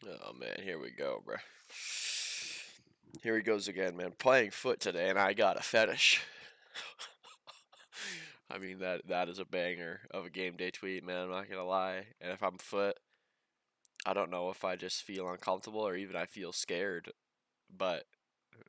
Oh man, here we go, bro. Here he goes again, man. Playing FUT today, and I got a fetish. I mean that is a banger of a game day tweet, man. I'm not gonna lie. And if I'm FUT, I don't know if I just feel uncomfortable or even I feel scared, but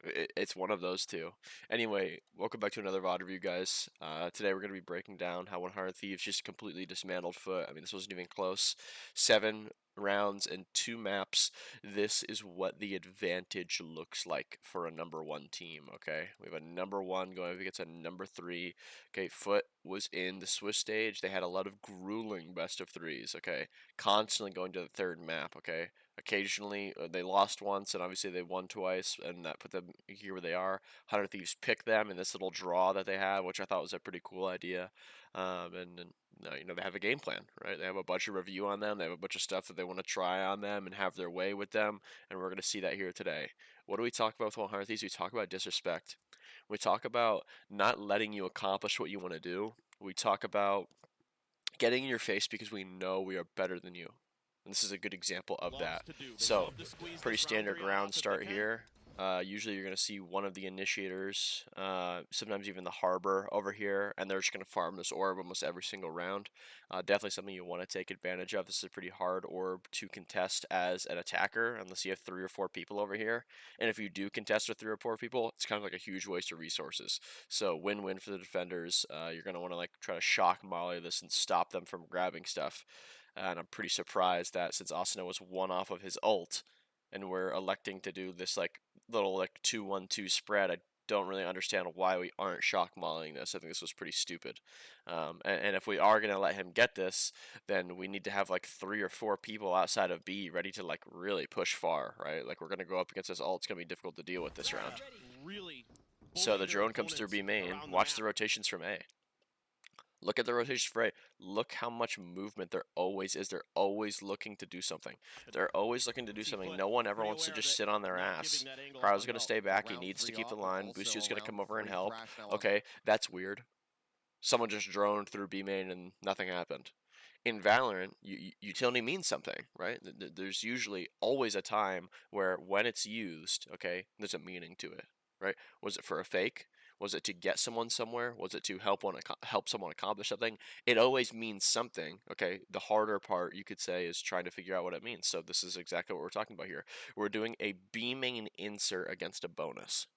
it's one of those two. Anyway, welcome back to another VOD review, guys. Today we're going to be breaking down how 100 Thieves just completely dismantled FUT. I mean, this wasn't even close. 7 rounds and 2 maps. This is what the advantage looks like for a #1 team, okay? We have a #1 going up against a #3. Okay, FUT was in the Swiss stage. They had a lot of grueling best of 3s, okay? Constantly going to the 3rd map, okay? Occasionally, they lost once, and obviously they won twice, and that put them here where they are. 100 Thieves picked them in this little draw that they had, which I thought was a pretty cool idea. And you know, they have a game plan, right? They have a bunch of review on them. They have a bunch of stuff that they want to try on them and have their way with them, and we're going to see that here today. What do we talk about with 100 Thieves? We talk about disrespect. We talk about not letting you accomplish what you want to do. We talk about getting in your face because we know we are better than you. And this is a good example of that. So, pretty standard round start here. Usually you're going to see one of the initiators, sometimes even the harbor over here, and they're just going to farm this orb almost every single round. Definitely something you want to take advantage of. This is a pretty hard orb to contest as an attacker, unless you have 3 or 4 people over here. And if you do contest with 3 or 4 people, it's kind of like a huge waste of resources. So win-win for the defenders. You're going to want to like try to shock molly this and stop them from grabbing stuff. And I'm pretty surprised that since Asuna was 1 off of his ult, and we're electing to do this like little like 2-1-2 spread, I don't really understand why we aren't shock mollying this. I think this was pretty stupid. And if we are gonna let him get this, then we need to have like 3 or 4 people outside of B ready to like really push far, right? Like we're gonna go up against this ult. It's gonna be difficult to deal with this round. So the drone comes through B main. Watch the rotations from A. Look at the rotation for A. Look how much movement there always is. They're always looking to do something. They're always looking to do something. No one ever wants to just sit on their ass. Cryo's going to stay back. He needs to keep the line. Boostio's going to come over and help. Okay, that's weird. Someone just droned through B main and nothing happened. In Valorant, utility means something, right? There's usually always a time where when it's used, okay, there's a meaning to it, right? Was it for a fake? Was it to get someone somewhere? Was it to help someone accomplish something? It always means something. Okay, the harder part you could say is trying to figure out what it means. So this is exactly what we're talking about here. We're doing a B main insert against a bonus.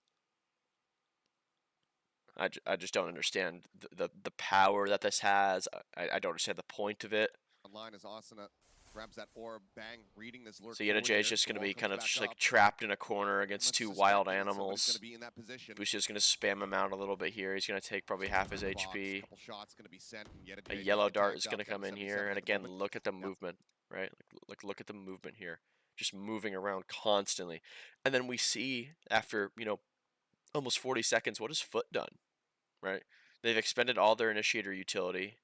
I just don't understand the power that this has. I don't understand the point of it. Online as Asuna grabs that orb, bang, reading this lurk. So Yenajay is just going to be kind of just like trapped in a corner against 2 wild animals. Boostio's going to spam him out a little bit here. He's going to take probably half his HP. A yellow dart is going to come in here. And again, look at the movement, right? Like look at the movement here. Just moving around constantly. And then we see after, you know, almost 40 seconds, what has FUT done, right? They've expended all their initiator utility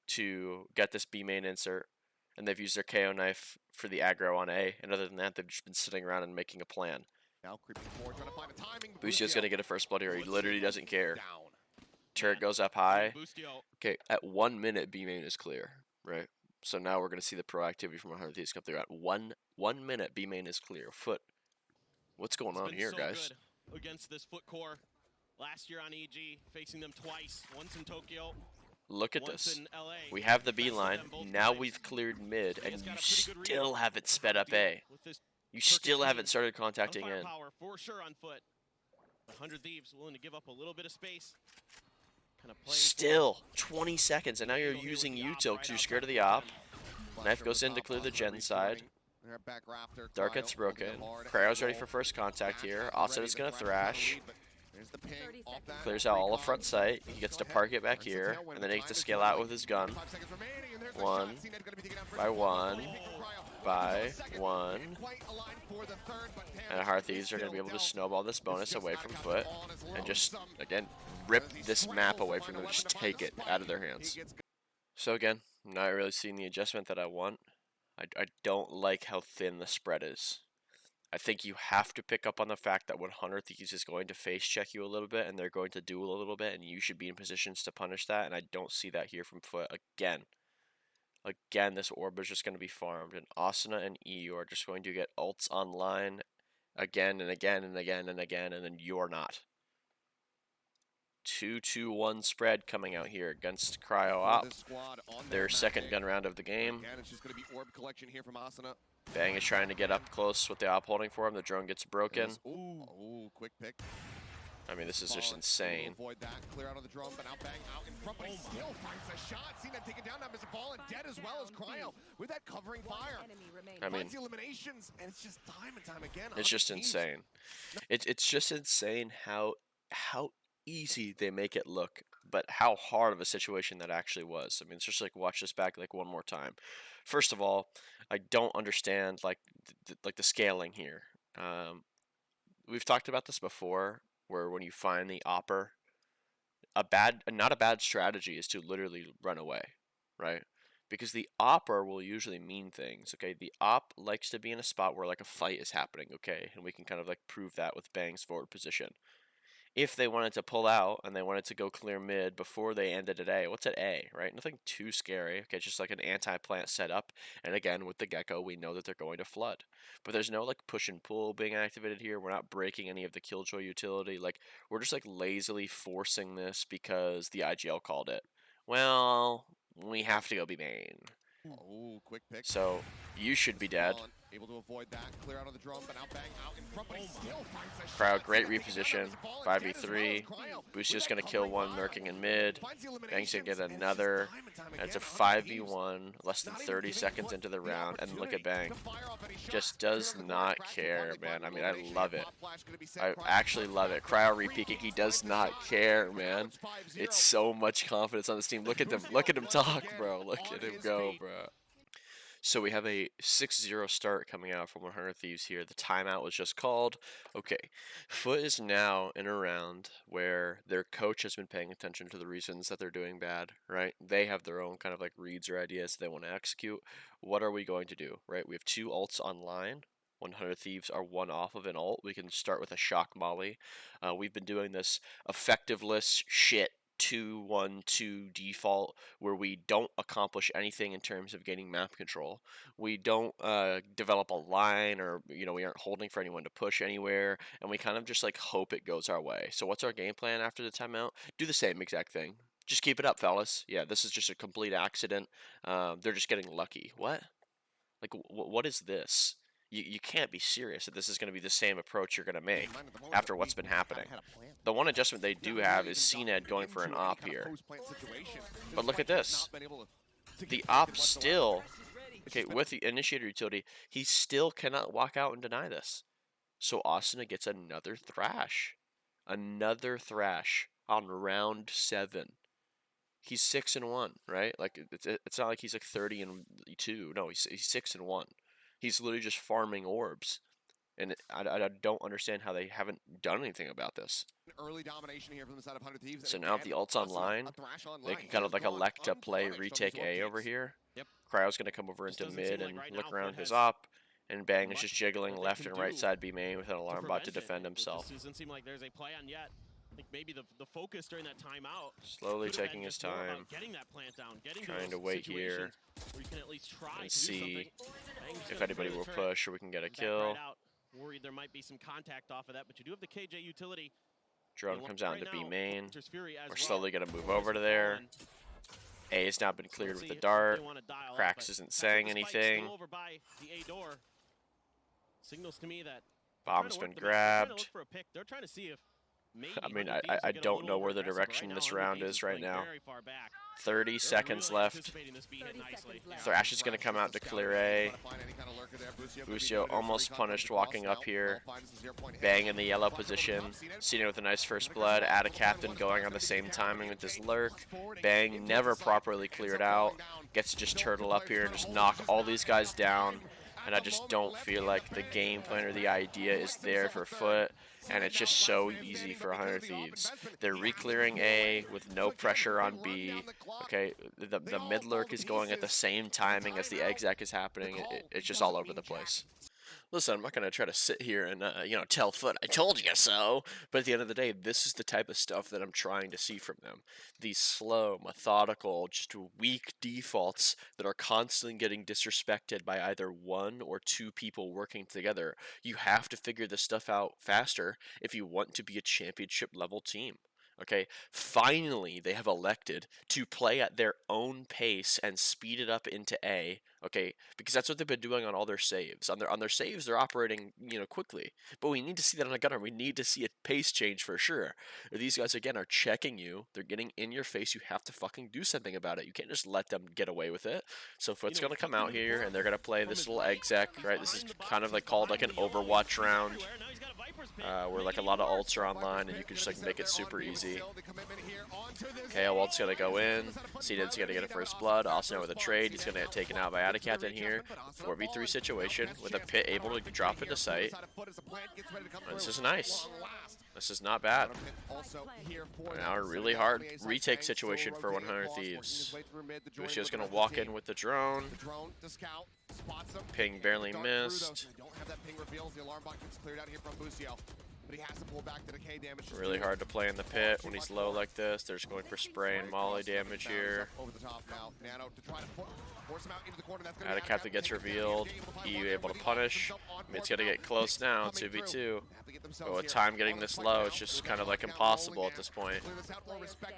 to get this B main insert, and they've used their KO knife for the aggro on A, and other than that, they've just been sitting around and making a plan. Boostio's going to get a first blood here. He literally doesn't care. Turret goes up high. Okay, at 1 minute, B main is clear, right? So now we're going to see the proactivity from 100 Thieves come through. At one minute, B main is clear. FUT. What's going on here, guys? Against this FUT core. Last year on EG, facing them twice. Once in Tokyo. Look at this. We have the B line. Now we've cleared mid, and you still haven't sped up A. You still haven't started contacting in. For sure on FUT. 100 Thieves willing to give up a little bit of space. Still 20 seconds, and now you're using util because you're scared of the op. Knife goes in to clear the gen side. Dart gets broken. Cryo's ready for first contact here. Asuna is going to thrash. Clears out all of front sight. He gets to park it back here, and then he gets to scale out with his gun. 1 by 1 by 1. And 100 Thieves are going to be able to snowball this bonus away from FUT and just, again, rip this map away from them. Just take it out of their hands. So again, not really seeing the adjustment that I want. I don't like how thin the spread is. I think you have to pick up on the fact that 100 Thieves is going to face check you a little bit, and they're going to duel a little bit, and you should be in positions to punish that, and I don't see that here from FUT again. Again, this orb is just going to be farmed, and Asuna and EU are just going to get ults online again and again and again and again, and then you're not. 2-2-1 spread coming out here against Cryo Op. Their second gun round of the game. Again, it's just going to be orb collection here from Asuna. Bang is trying to get up close with the op holding for him. The drone gets broken. Ooh, quick pick. I mean, this is just insane. Avoid that. Clear out on the drone, but now Bang out in front, but he still finds a shot. Seen that taken down, now misses a ball, and dead as well as Cryo with that covering fire. I mean, the eliminations, and it's just time and time again. it's just insane. It's just insane how easy they make it look, but how hard of a situation that actually was. I mean, it's just like, watch this back like one more time. First of all, I don't understand like the scaling here. We've talked about this before, where when you find the opper, not a bad strategy is to literally run away, right? Because the opper will usually mean things, okay? The op likes to be in a spot where like a fight is happening, okay? And we can kind of like prove that with Bang's forward position. If they wanted to pull out and they wanted to go clear mid before they ended at A, what's at A, right? Nothing too scary, okay? Just like an anti-plant setup. And again, with the Gecko, we know that they're going to flood. But there's no like push and pull being activated here. We're not breaking any of the Killjoy utility. Like, we're just like lazily forcing this because the IGL called it. Well, we have to go be main. Oh, quick pick. So, you should be dead. Able to avoid that, clear out on the drum, but now Bang out in front, but he still finds a Crowd, shot. great reposition. 5v3. Boostio's gonna kill one, lurking in mid. Bang's gonna get another. And it's a 5v1, less than 30 seconds into the round, and look at Bang. Just does not care, man. I mean, I love it. I actually love it. Cryo re-peeking, he does not care, man. It's so much confidence on this team. Look at them. Look at him talk, bro. Look at him go, bro. So we have a 6-0 start coming out from 100 Thieves here. The timeout was just called. Okay, FUT is now in a round where their coach has been paying attention to the reasons that they're doing bad, right? They have their own kind of like reads or ideas they want to execute. What are we going to do, right? We have 2 ults online. 100 Thieves are one off of an ult. We can start with a shock molly. We've been doing this effectiveless shit 2-1-2 default where we don't accomplish anything in terms of gaining map control. We don't develop a line, or we aren't holding for anyone to push anywhere, and we kind of just like hope it goes our way. So what's our game plan after the timeout? Do the same exact thing. Just keep it up, fellas. Yeah, this is just a complete accident. They're just getting lucky. What? Like, what is this? You can't be serious that this is going to be the same approach you're going to make after what's been happening. The one adjustment they do have is CNED going for an op here. But look at this. The op still, okay, with the initiator utility, he still cannot walk out and deny this. So Asuna gets another thrash. Another thrash on round 7. He's 6-1, right? Like, it's not like he's like 30-2. No, he's 6-1. He's literally just farming orbs, and I don't understand how they haven't done anything about this. Early domination here from the side of 100 Thieves. So now if the ult's online, they can kind of like elect to play retake A over here. Yep. Cryo's going to come over into mid and look around his op, and Bang is just jiggling left and right side B main with an alarm bot to defend himself. It doesn't seem like there's a plan yet. I think maybe the focus during that timeout. Slowly taking his time, getting that plant down, trying to wait here where you can at least try and to do see something. if anybody will push or we can get a kill. Right out. Worried there might be some contact off of that, but you do have the KJ utility. Drone comes out into B main. We're We're slowly going to move over to there. A has now been cleared with the dart. Cracks isn't saying anything. Signals to me that Bomb's been grabbed. They're trying to see if I mean, I don't know where the direction this round is right now. 30 seconds left. Thrash is going to come out to clear A. Boostio almost punished walking up here. Bang in the yellow position. Cena with a nice first blood. Add a captain going on the same timing with his lurk. Bang never properly cleared out. Gets to just turtle up here and just knock all these guys down. And I just don't feel like the game plan or the idea is there for FUT. And it's just so easy for 100 Thieves. They're re-clearing A with no pressure on B. Okay, the mid lurk is going at the same timing as the exec is happening. It's just all over the place. Listen, I'm not going to try to sit here and, tell FUT, I told you so. But at the end of the day, this is the type of stuff that I'm trying to see from them. These slow, methodical, just weak defaults that are constantly getting disrespected by either one or two people working together. You have to figure this stuff out faster if you want to be a championship level team. Okay, finally they have elected to play at their own pace and speed it up into A. Okay, because that's what they've been doing on all their saves. On their saves, they're operating quickly. But we need to see that on a gunner. We need to see a pace change for sure. These guys again are checking you. They're getting in your face. You have to fucking do something about it. You can't just let them get away with it. So FUT's gonna come out here and they're gonna play this little exec. Right, this is kind of like called like an Overwatch round. Where like a lot of ults are online and you can just like make it super easy. Okay, ult's gonna go in. CNED's gonna get a first blood. Also with a trade, he's gonna get taken out by Captain here. 4v3 situation with a pit able to drop into sight. And this is nice. This is not bad. Now a really hard retake situation for 100 Thieves. Lucio's gonna walk in with the drone. Ping barely missed. Really hard to play in the pit when he's low like this. They're just going for spray and molly damage here. Captain gets revealed. EU able to punish. Mid's gonna get close now. 2v2. But with time getting this low, it's just kind of like impossible at this point.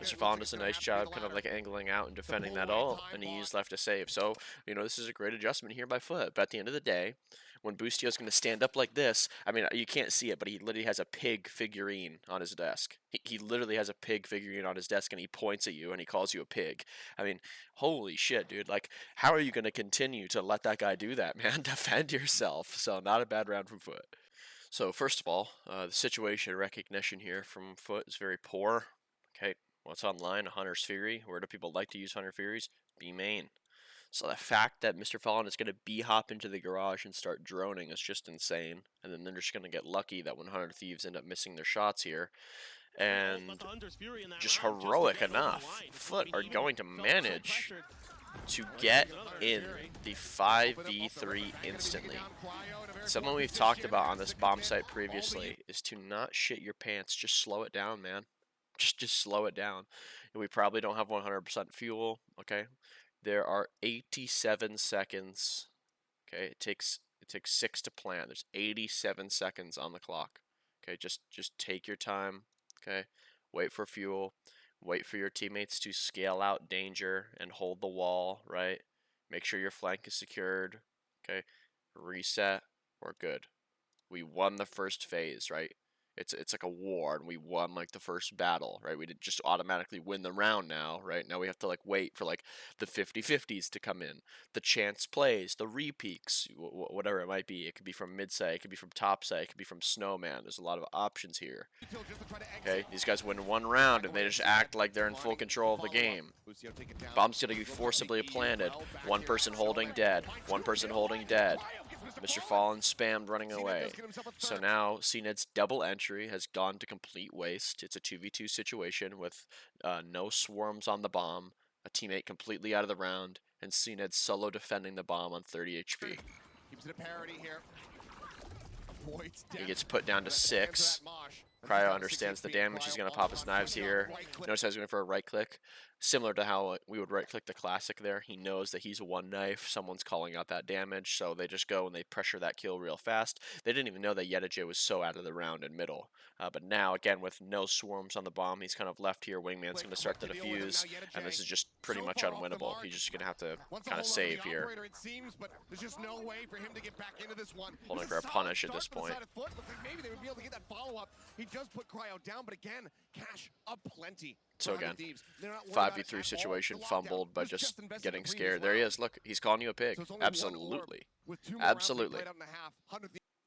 Mr. Fallen does a nice job kind of like angling out and defending that ult, and EU's left to save. So, this is a great adjustment here by FUT. But at the end of the day, when Boostio's going to stand up like this, I mean, you can't see it, but he literally has a pig figurine on his desk. He literally has a pig figurine on his desk, and he points at you, and he calls you a pig. I mean, holy shit, dude. Like, how are you going to continue to let that guy do that, man? Defend yourself. So, not a bad round from FUT. So, first of all, the situation recognition here from FUT is very poor. Okay, what's online? Hunter's Fury. Where do people like to use Hunter Furies? B main. So the fact that Mr. Fallen is going to B-hop into the garage and start droning is just insane. And then they're just going to get lucky that 100 Thieves end up missing their shots here. And just heroic enough, FUT are going to manage to get in the 5v3 instantly. Something we've talked about on this bomb site previously is to not shit your pants. Just slow it down, man. Just slow it down. And we probably don't have 100% fuel, okay? There are 87 seconds. Okay, it takes 6 to plant. There's 87 seconds on the clock. Okay, just take your time. Okay, wait for fuel. Wait for your teammates to scale out danger and hold the wall. Right. Make sure your flank is secured. Okay, reset. We're good. We won the first phase. Right. It's like a war, and we won like the first battle, right? We didn't just automatically win the round now, right? Now we have to like wait for like the 50-50s to come in, the chance plays, the repeaks, whatever it might be. It could be from mid side, it could be from top side, it could be from snowman. There's a lot of options here. Okay, these guys win one round and they just act like they're in full control of the game. Bomb's gonna be forcibly planted. One person holding dead. One person holding dead. Mr. Fallen spammed running away. So now CNED's double entry has gone to complete waste. It's a 2v2 situation with no swarms on the bomb, a teammate completely out of the round, and CNED solo defending the bomb on 30 HP. He gets put down to 6. Cryo understands the damage. He's going to pop his knives here. Notice how he's going for a right click. Similar to how we would right click the classic there. He knows that he's one knife. Someone's calling out that damage. So they just go and they pressure that kill real fast. They didn't even know that Yedije was so out of the round in middle. But now, again, with no swarms on the bomb, he's kind of left here. Wingman's going to start the defuse. And this is just pretty much unwinnable. He's just going to have to kind of save here. Holding for a punish at this point. He does put Cryo down, but again, cash up plenty. So again, 5v3 situation, fumbled by just getting scared. There he is. Look, he's calling you a pig. Absolutely. Absolutely.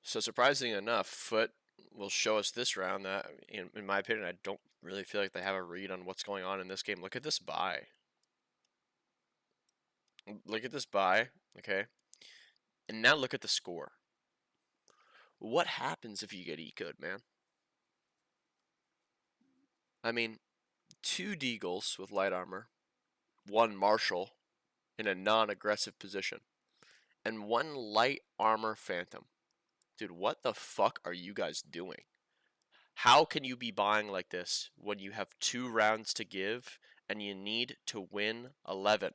So surprisingly enough, FUT will show us this round that, in my opinion, I don't really feel like they have a read on what's going on in this game. Look at this buy. Look at this buy, okay? And now look at the score. What happens if you get ecoed, man? I mean, 2 Deagles with light armor, 1 Marshall in a non-aggressive position, and 1 light armor Phantom. Dude, what the fuck are you guys doing? How can you be buying like this when you have 2 rounds to give and you need to win 11?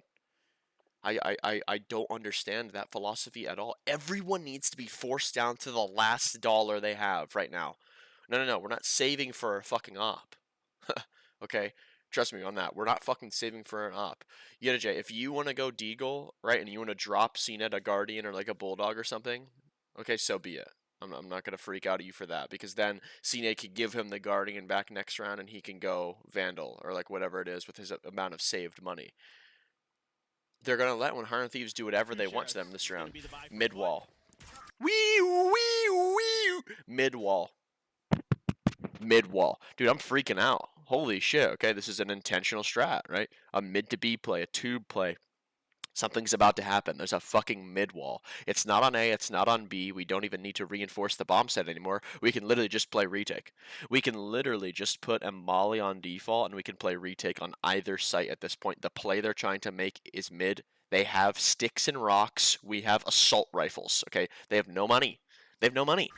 I don't understand that philosophy at all. Everyone needs to be forced down to the last dollar they have right now. No, we're not saving for a fucking op. Okay? Trust me on that. We're not fucking saving for an op. Jay, if you want to go deagle, right, and you want to drop CNET a Guardian or like a Bulldog or something, okay, so be it. I'm not going to freak out at you for that, because then CNET could give him the Guardian back next round and he can go Vandal or like whatever it is with his amount of saved money. They're going to let 100 Thieves do whatever they want to them this round. Mid-wall. Mid-wall. Mid-wall. Dude, I'm freaking out. Holy shit, okay? This is an intentional strat, right? A mid to B play, a tube play. Something's about to happen. There's a fucking mid-wall. It's not on A, it's not on B. We don't even need to reinforce the bomb set anymore. We can literally just play retake. We can literally just put a molly on default and we can play retake on either site at this point. The play they're trying to make is mid. They have sticks and rocks. We have assault rifles, okay? They have no money. They have no money.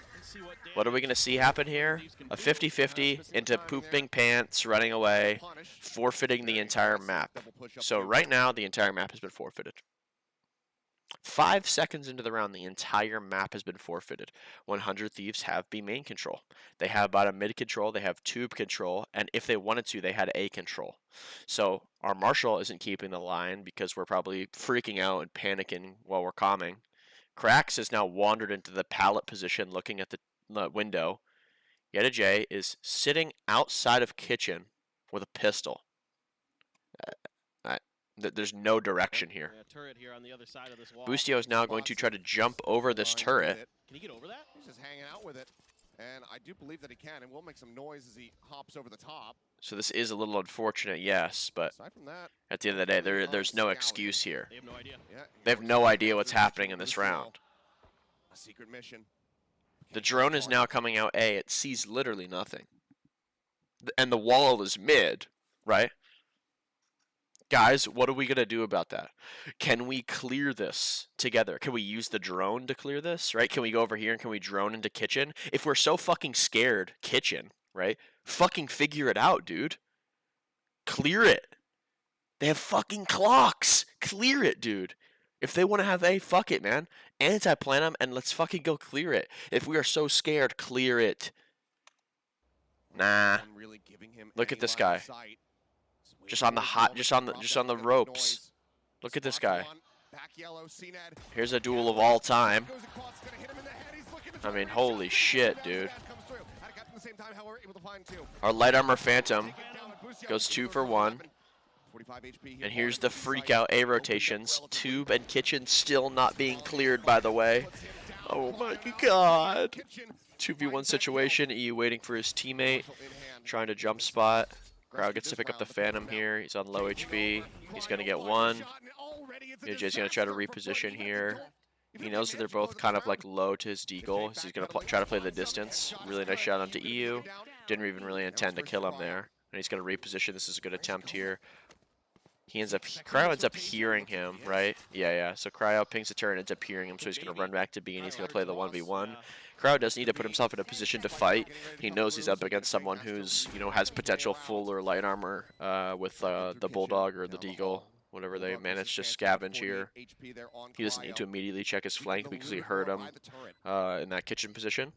What are we going to see happen here? A 50-50 into pooping pants, running away, forfeiting the entire map. So right now, the entire map has been forfeited. 5 seconds into the round, the entire map has been forfeited. 100 Thieves have B main control. They have bottom mid control, they have tube control, and if they wanted to, they had A control. So our Marshal isn't keeping the line because we're probably freaking out and panicking while we're calming. Krax has now wandered into the pallet position looking at the window. Jay is sitting outside of kitchen with a pistol. There's no direction here. Boostio is now going to try to jump over this turret. Can he get over that? He's just hanging out with it. And I do believe that he can, and will make some noise as he hops over the top. So this is a little unfortunate, yes, but Aside from that, at the end of the day, there's no excuse here. They have no idea. yeah, They have no idea what's happening in this round. A secret mission. The drone is now coming out A. It sees literally nothing. And the wall is mid, right? Guys, what are we going to do about that? Can we clear this together? Can we use the drone to clear this, right? Can we go over here and can we drone into kitchen? If we're so fucking scared, kitchen, right? Fucking figure it out, dude. Clear it. They have fucking clocks. Clear it, dude. If they want to have A, fuck it, man. Anti-plan them and let's fucking go clear it. If we are so scared, clear it. Nah. Really giving him Look at this guy. Just on the ropes. Look at this guy. Here's a duel of all time. I mean, holy shit, dude. Our light armor phantom goes 2 for 1. And here's the freak out A rotations. Tube and kitchen still not being cleared, by the way. Oh my god. 2v1 situation. EU waiting for his teammate. Trying to jump spot. Crowd gets to pick up the Phantom here. He's on low HP. He's going to get 1. Jay's going to try to reposition here. He knows that they're both kind of like low to his deagle, so he's going to try to play the distance. Really nice shot onto EU. Didn't even really intend to kill him there. And he's going to reposition. This is a good attempt here. Cryo ends up hearing him, right? Yeah. So Cryo pings the turret and ends up hearing him, so he's going to run back to B and he's going to play the 1v1. Cryo does need to put himself in a position to fight. He knows he's up against someone who's, has potential full or light armor with the Bulldog or the Deagle, whatever they manage to scavenge here. He doesn't need to immediately check his flank because he heard him in that kitchen position.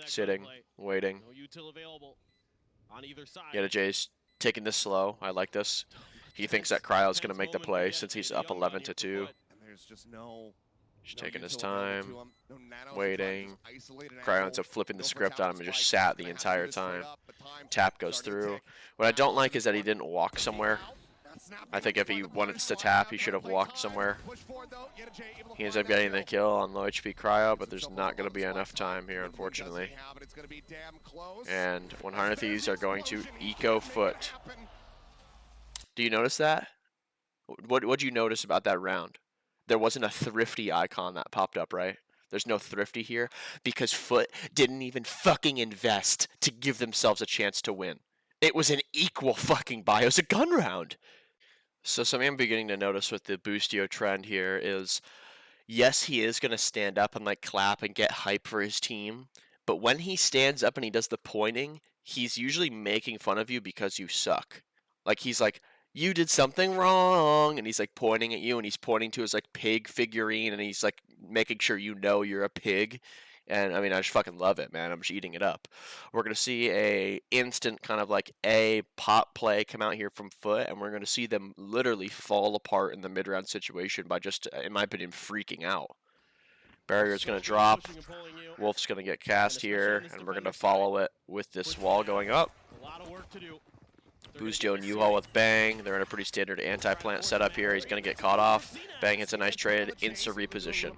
Sitting, waiting. Jay's taking this slow. I like this. He thinks that Cryo's going to make the play since he's up 11-2. Just taking his time, waiting. Cryo ends up flipping the script on him and just sat the entire time. Tap goes through. What I don't like is that he didn't walk somewhere. I think if he wanted to tap, he should have walked somewhere. He ends up getting the kill on low HP Cryo, but there's not going to be enough time here, unfortunately. And 100 Thieves are going to eco FUT. Do you notice that? What do you notice about that round? There wasn't a thrifty icon that popped up, right? There's no thrifty here because FUT didn't even fucking invest to give themselves a chance to win. It was an equal fucking buy. It was a gun round. So something I'm beginning to notice with the Boostio trend here is yes, he is going to stand up and like clap and get hype for his team, but when he stands up and he does the pointing, he's usually making fun of you because you suck. Like he's like, you did something wrong, and he's like pointing at you, and he's pointing to his like pig figurine, and he's like making sure you know you're a pig. And I mean, I just fucking love it, man. I'm just eating it up. We're gonna see a instant kind of like a pop play come out here from FUT, and we're gonna see them literally fall apart in the mid round situation by just, in my opinion, freaking out. Barrier's gonna drop. Wolf's gonna get cast here, and we're gonna follow it with this wall going up. A lot of work to do. Boost Joe and U-Haul with Bang. They're in a pretty standard anti-plant setup here. He's going to get caught off. Bang hits a nice trade. Insta reposition.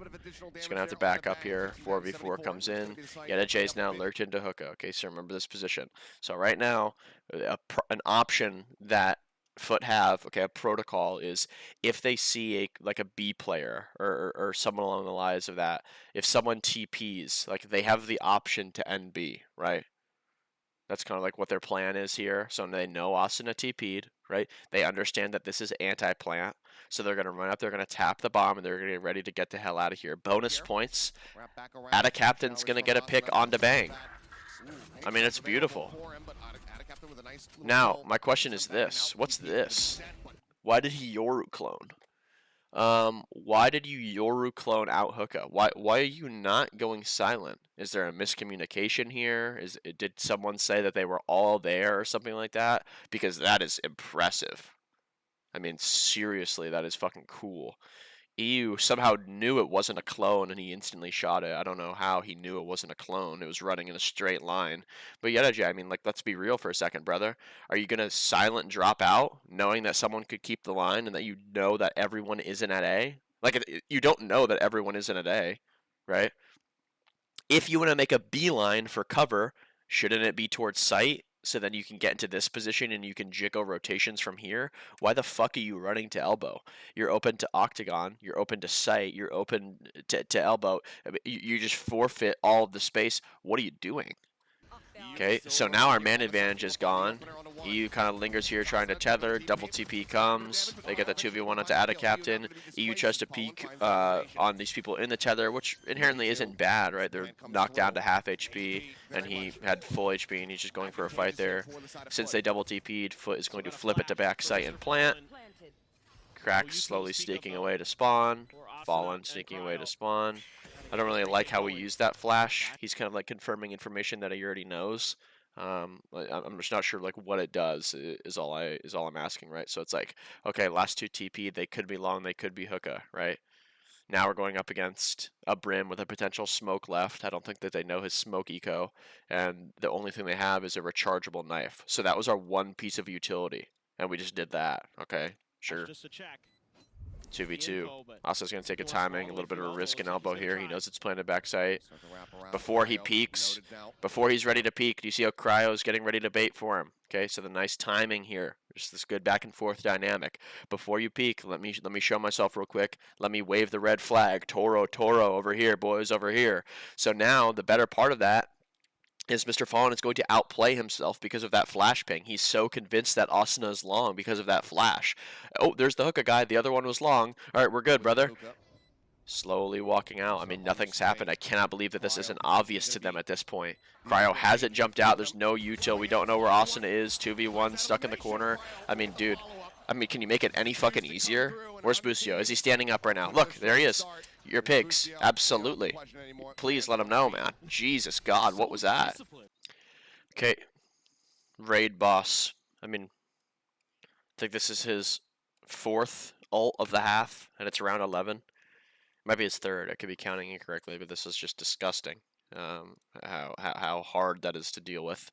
He's going to have to back up here. 4v4 comes in. Yeta J's now lurked into hookah. Okay, so remember this position. So right now, an option that FUT have, okay, a protocol is if they see a B player or someone along the lines of that, if someone TPs, like they have the option to NB, right? That's kind of like what their plan is here. So they know Asuna TP'd, right? They understand that this is anti-plant. So they're going to run up, they're going to tap the bomb, and they're going to get ready to get the hell out of here. Bonus points. Ada Captain's going to get a pick on to Bang. I mean, it's beautiful. Now, my question is this. What's this? Why did he Yoru clone? Why did you Yoru clone out hookah? Why are you not going silent? Is there a miscommunication here? Did someone say that they were all there or something like that? Because that is impressive. I mean, seriously, that is fucking cool. EU somehow knew it wasn't a clone and he instantly shot it. I don't know how he knew it wasn't a clone. It was running in a straight line. But Yeta, I mean, like, let's be real for a second, brother. Are you going to silent drop out knowing that someone could keep the line and that you know that everyone isn't at A? Like, you don't know that everyone isn't at A, right? If you want to make a beeline for cover, shouldn't it be towards site? So then you can get into this position and you can jiggle rotations from here. Why the fuck are you running to elbow? You're open to octagon. You're open to sight. You're open to elbow. I mean, you just forfeit all of the space. What are you doing? Okay, so now our man advantage is gone. EU kind of lingers here trying to tether. Double TP comes. They get the 2v1 onto Ada Captain. EU tries to peek on these people in the tether, which inherently isn't bad, right? They're knocked down to half HP, and he had full HP, and he's just going for a fight there. Since they double TP'd, FUT is going to flip it to backside and plant. Crack slowly sneaking away to spawn. Fallen sneaking away to spawn. I don't really like how we use that flash. He's kind of like confirming information that he already knows. I'm just not sure like what it does is all I'm asking, right? So it's like, okay, last two TP, they could be long, they could be hookah, right? Now we're going up against a Brim with a potential smoke left. I don't think that they know his smoke eco, and the only thing they have is a rechargeable knife. So that was our one piece of utility, and we just did that. Okay, sure. Just a check. 2v2. Asa's going to take a timing, a little bit of a risk and elbow here. He knows it's planted backside. Before he peeks, before he's ready to peek, do you see how Cryo's getting ready to bait for him? Okay, so the nice timing here. Just this good back and forth dynamic. Before you peek, let me show myself real quick. Let me wave the red flag. Toro over here, boys, over here. So now the better part of that is Mr. Fallen is going to outplay himself because of that flash ping. He's so convinced that Asuna is long because of that flash. Oh, there's the hookah guy. The other one was long. All right, we're good, brother. Slowly walking out. I mean, nothing's happened. I cannot believe that this isn't obvious to them at this point. Cryo hasn't jumped out. There's no util. We don't know where Asuna is. 2v1 stuck in the corner. I mean, dude. I mean, can you make it any fucking easier? Where's Boostio? Is he standing up right now? Look, there he is. You're pigs. Absolutely. Please let him know, man. Jesus God, what was that? Okay. Raid boss. I mean, I think this is his fourth ult of the half, and it's round 11. Might be his third. I could be counting incorrectly, but this is just disgusting. How hard that is to deal with.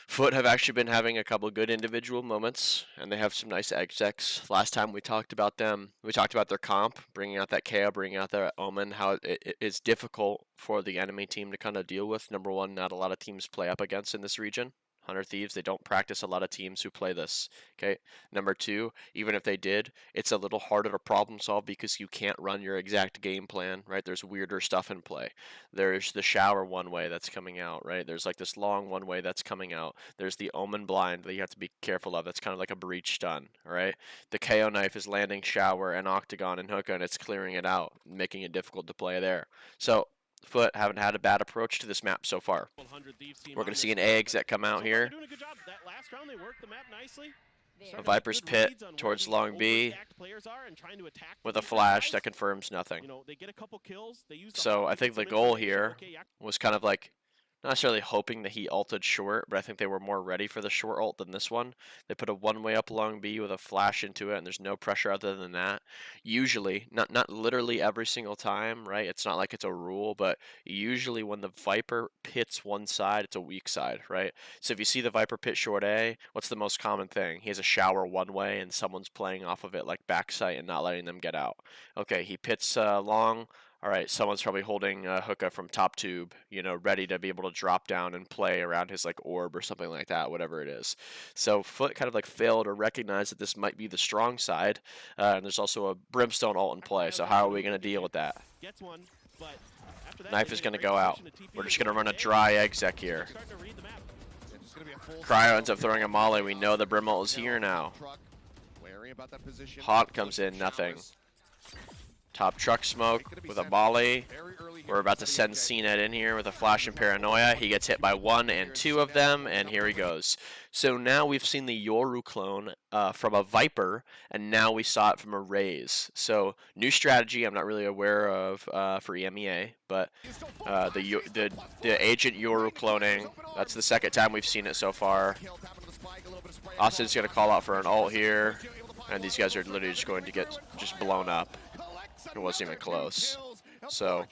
FUT have actually been having a couple good individual moments, and they have some nice execs. Last time we talked about them, we talked about their comp, bringing out that KO, bringing out that Omen, how it is difficult for the enemy team to kind of deal with. Number one, not a lot of teams play up against in this region. 100 Thieves, they don't practice a lot of teams who play this, okay? Number two, even if they did, it's a little harder to problem solve because you can't run your exact game plan, right? There's weirder stuff in play. There's the shower one way that's coming out, right? There's like this long one way that's coming out. There's the omen blind that you have to be careful of. That's kind of like a breach stun, all right? The KO knife is landing shower and octagon and hookah, and it's clearing it out, making it difficult to play there. So FUT haven't had a bad approach to this map so far. We're going to see an eggs that come out here. A Viper's Pit towards long B with a flash that confirms nothing. So I think the goal here was kind of like not necessarily hoping that he ulted short, but I think they were more ready for the short ult than this one. They put a one-way up long B with a flash into it, and there's no pressure other than that. Usually, not literally every single time, right? It's not like it's a rule, but usually when the Viper pits one side, it's a weak side, right? So if you see the Viper pit short A, what's the most common thing? He has a shower one way, and someone's playing off of it like backside and not letting them get out. Okay, he pits long. All right, someone's probably holding a hookah from top tube, you know, ready to be able to drop down and play around his like orb or something like that, whatever it is. So FUT kind of like failed to recognize that this might be the strong side, and there's also a brimstone ult in play. So how are we going to deal with that? Knife is going to go out. We're just going to run a dry exec here. Cryo ends up throwing a molly. We know the brim ult is here now. Hot comes in, nothing. Top truck smoke with a molly. We're about to send CNET in here with a flash and paranoia. He gets hit by one and two of them, and here he goes. So now we've seen the Yoru clone from a Viper, and now we saw it from a Raze. So new strategy I'm not really aware of for EMEA, but the agent Yoru cloning, that's the second time we've seen it so far. Austin's going to call out for an ult here, and these guys are literally just going to get just blown up. It wasn't even close. So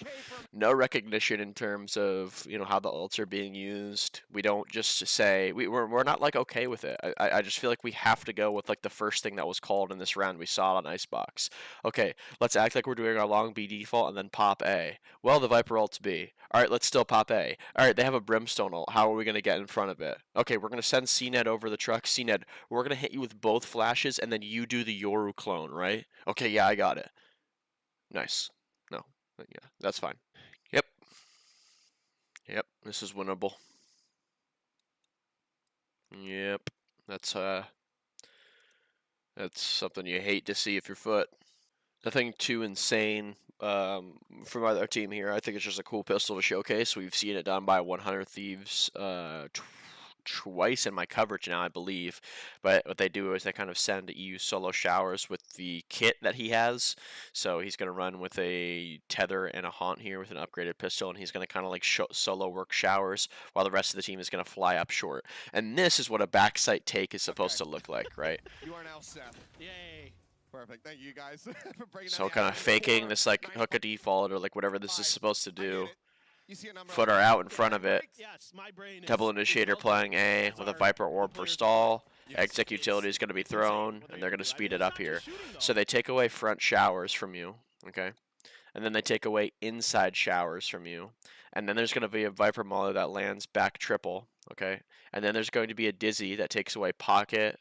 no recognition in terms of, you know, how the ults are being used. We don't just say we're not like okay with it. I just feel like we have to go with like the first thing that was called in this round. We saw it on ICEBOX. Okay, let's act like we're doing our long B default and then pop A. Well, the Viper ult's B. All right, let's still pop A. All right, they have a brimstone ult. How are we going to get in front of it? Okay, we're going to send CNET over the truck. CNET, we're going to hit you with both flashes and then you do the Yoru clone, right? Okay, yeah, I got it. Nice. No. Yeah, that's fine. Yep. Yep, this is winnable. Yep. That's something you hate to see if you're FUT. Nothing too insane from our team here. I think it's just a cool pistol to showcase. We've seen it done by 100 Thieves twice in my coverage now, I believe. But what they do is they kind of send EU solo showers with the kit that he has. So he's going to run with a tether and a haunt here with an upgraded pistol, and he's going to kind of like solo work showers while the rest of the team is going to fly up short. And this is what a backside take is supposed to look like, right? You are now Seth. Yay. Perfect. Thank you guys for breaking So kind of faking this like hookah default or like whatever this is supposed to do. FUT are out in front of it. Double initiator playing A with a Viper orb for stall. Exec utility is going to be thrown, and they're going to speed it up here. So they take away front showers from you, okay? And then they take away inside showers from you. And then there's going to be a Viper Molly that lands back triple, okay? And then there's going to be a Dizzy that takes away pocket,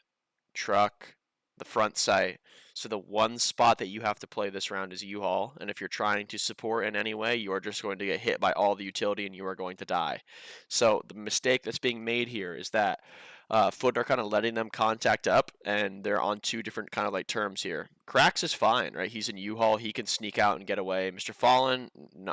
truck, the front sight. So the one spot that you have to play this round is U-Haul, and if you're trying to support in any way, you are just going to get hit by all the utility and you are going to die. So the mistake that's being made here is that FUT are kind of letting them contact up, and they're on two different kind of like terms here. Krax is fine, right? He's in U-Haul, he can sneak out and get away. Mr. Fallen,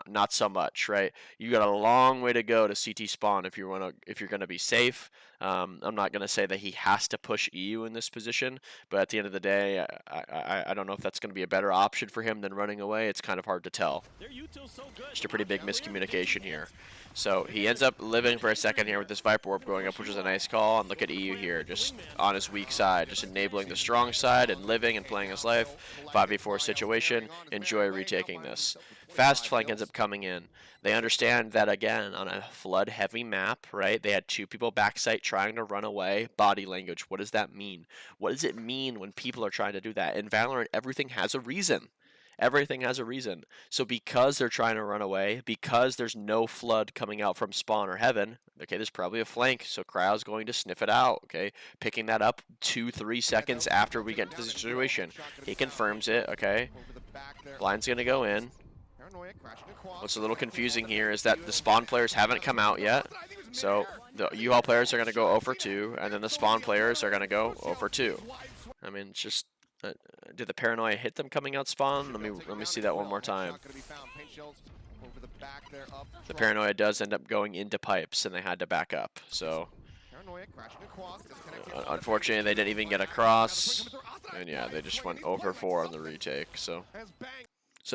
not so much, right? You got a long way to go to CT spawn if you're gonna be safe. I'm not gonna say that he has to push EU in this position, but at the end of the day, I don't know if that's gonna be a better option for him than running away. It's kind of hard to tell. Just a pretty big miscommunication here. So he ends up living for a second here with this Viper Orb going up, which is a nice call. And look at EU here, just on his weak side, just enabling the strong side and living and playing his life. 5v4 situation. Enjoy retaking this. Fast flank ends up coming in. They understand that, again, on a flood-heavy map, right, they had two people backside trying to run away. Body language, what does that mean? What does it mean when people are trying to do that? In VALORANT, everything has a reason. Everything has a reason. So because they're trying to run away, because there's no flood coming out from spawn or heaven, okay, there's probably a flank, so Cryo's going to sniff it out, okay? Picking that up 2-3 seconds after we get into the situation. He confirms it, okay? Blind's going to go in. What's a little confusing here is that the spawn players haven't come out yet. So the U-Haul players are going to go 0 for 2, and then the spawn players are going to go 0 for 2. I mean, it's just... did the paranoia hit them coming out spawn? Let me see that one more time. The paranoia does end up going into pipes, and they had to back up. So unfortunately, they didn't even get across, and yeah, they just went 0 for 4 on the retake. So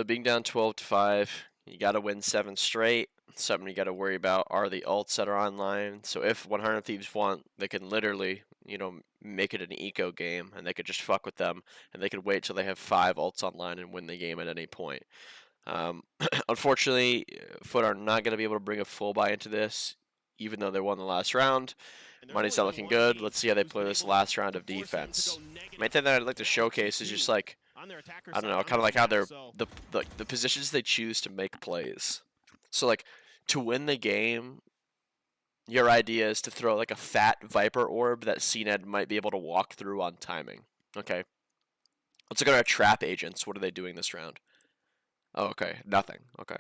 being down 12-5, you got to win 7 straight. Something you got to worry about are the ults that are online. So if 100 Thieves want, they can literally, you know, make it an eco game, and they could just fuck with them, and they could wait till they have 5 ults online and win the game at any point. Unfortunately, FUT are not going to be able to bring a full buy into this, even though they won the last round. Money's not looking good. Let's see how they play this last round of defense. Main thing that I'd like to showcase is just like, I don't know, kind of like how they're the positions they choose to make plays. So like, to win the game, your idea is to throw like a fat Viper orb that CNED might be able to walk through on timing. Okay. Let's look at our trap agents. What are they doing this round? Oh, okay. Nothing. Okay.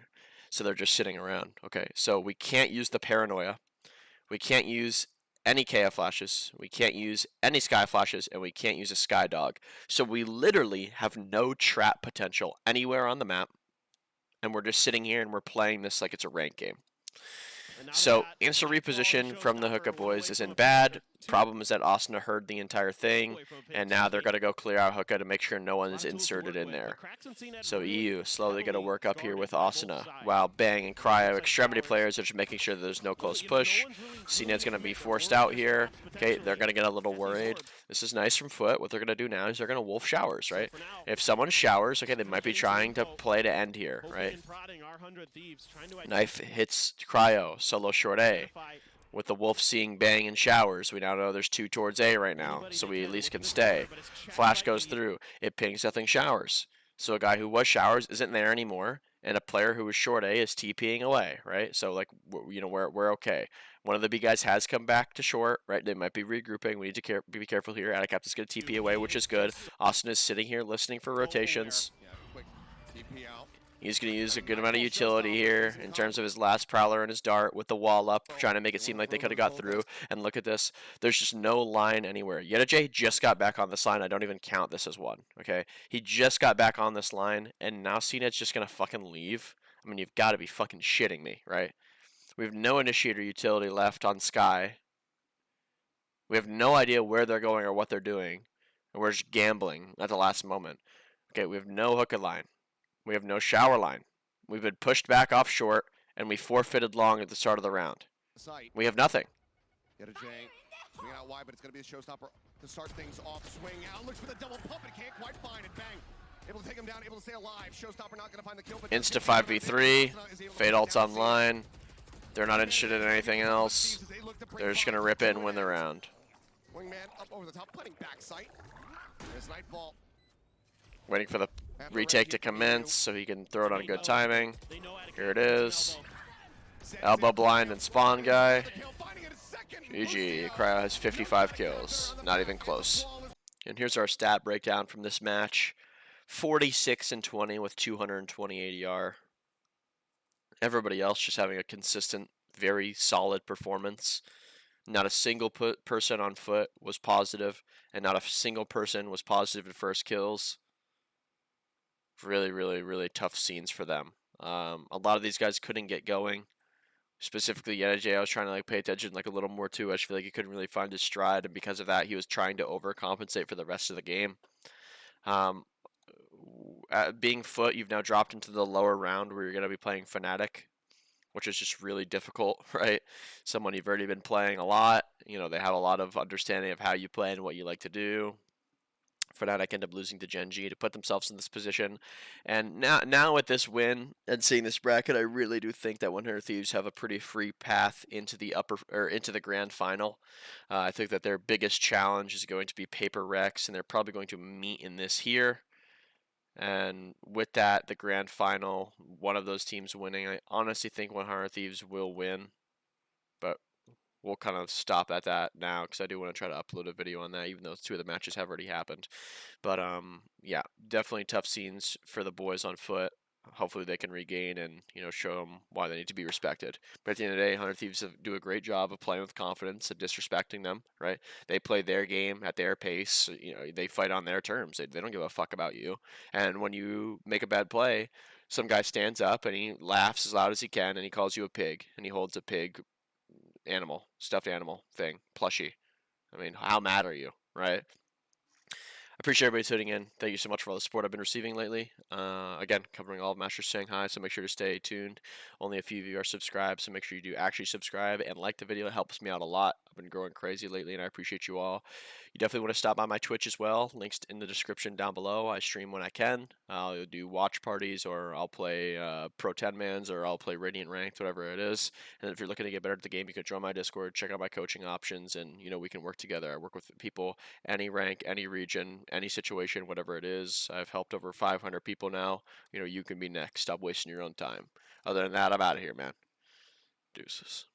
So they're just sitting around. Okay. So we can't use the paranoia. We can't use any KF flashes. We can't use any sky flashes, and we can't use a sky dog. So we literally have no trap potential anywhere on the map. And we're just sitting here and we're playing this like it's a ranked game. So instant reposition from the hookup boys isn't bad. Problem is that Asuna heard the entire thing, and now they're going to go clear out hookah to make sure no one is inserted in there. So EU slowly going to work up here with Asuna, while Bang and Cryo extremity players are just making sure that there's no close push. CNED's going to be forced out here. Okay, they're going to get a little worried. This is nice from FUT. What they're going to do now is they're going to wolf showers, right? If someone showers, okay, they might be trying to play to end here, right? Knife hits Cryo, solo short A. With the wolf seeing Bang and showers, we now know there's 2 towards A right now, so we at least can stay. Flash goes through. It pings nothing showers. So a guy who was showers isn't there anymore, and a player who was short A is TPing away, right? So like, you know, we're okay. One of the B guys has come back to short, right? They might be regrouping. We need to be careful here. Adicap is going to TP away, which is good. Austin is sitting here listening for rotations. He's going to use a good amount of utility here in terms of his last Prowler and his Dart with the wall up, trying to make it seem like they could have got through. And look at this. There's just no line anywhere. Yedajay just got back on this line. I don't even count this as one, okay? He just got back on this line, and now CNED's just going to fucking leave. I mean, you've got to be fucking shitting me, right? We have no initiator utility left on Sky. We have no idea where they're going or what they're doing. And we're just gambling at the last moment. Okay, we have no hookah line. We have no shower line. We've been pushed back off short, and we forfeited long at the start of the round. We have nothing. Swinging out wide, but it's going to be a showstopper to start things off. Swing out, looks for the double pump, but can't quite find it. Bang. Able to take him down, able to stay alive. Showstopper not going to find the kill. But Insta 5v3. Fade ult's online. They're not interested in anything else. They're just going to rip it and win the round. Wingman up over the top, putting back sight. There's Nightfall. Waiting for the retake to commence so he can throw it on good timing. Here it is. Elbow blind and spawn guy. GG. Cryo has 55 kills. Not even close. And here's our stat breakdown from this match. 46-20 with 220 ADR. Everybody else just having a consistent, very solid performance. Not a single person on FUT was positive, and not a single person was positive in first kills. Really, really, really tough scenes for them. A lot of these guys couldn't get going. Specifically, Yedajay, I was trying to like pay attention like a little more too. I just feel like he couldn't really find his stride, and because of that, he was trying to overcompensate for the rest of the game. Being FUT, you've now dropped into the lower round where you're going to be playing Fnatic, which is just really difficult, right? Someone you've already been playing a lot. You know, they have a lot of understanding of how you play and what you like to do. Fnatic end up losing to Gen G to put themselves in this position. And now with this win and seeing this bracket, I really do think that 100 Thieves have a pretty free path into the into the grand final. I think that their biggest challenge is going to be Paper Rex, and they're probably going to meet in this here. And with that, the grand final, one of those teams winning. I honestly think 100 Thieves will win, but we'll kind of stop at that now because I do want to try to upload a video on that, even though 2 of the matches have already happened. But yeah, definitely tough scenes for the boys on foot. Hopefully they can regain and show them why they need to be respected. But at the end of the day, 100 Thieves do a great job of playing with confidence and disrespecting them. Right? They play their game at their pace. They fight on their terms. They don't give a fuck about you. And when you make a bad play, some guy stands up and he laughs as loud as he can and he calls you a pig and he holds a pig animal, stuffed animal thing, plushie. I mean, how mad are you, right? I appreciate everybody tuning in. Thank you so much for all the support I've been receiving lately. Again, covering all of Masters Shanghai, so make sure to stay tuned. Only a few of you are subscribed, so make sure you do actually subscribe and like the video. It helps me out a lot. I've been growing crazy lately, and I appreciate you all. You definitely want to stop by my Twitch as well. Links in the description down below. I stream when I can. I'll do watch parties, or I'll play Pro 10-mans, or I'll play Radiant Ranked, whatever it is. And if you're looking to get better at the game, you can join my Discord, check out my coaching options, and we can work together. I work with people any rank, any region, any situation, whatever it is. I've helped over 500 people now. You can be next. Stop wasting your own time. Other than that, I'm out of here, man. Deuces.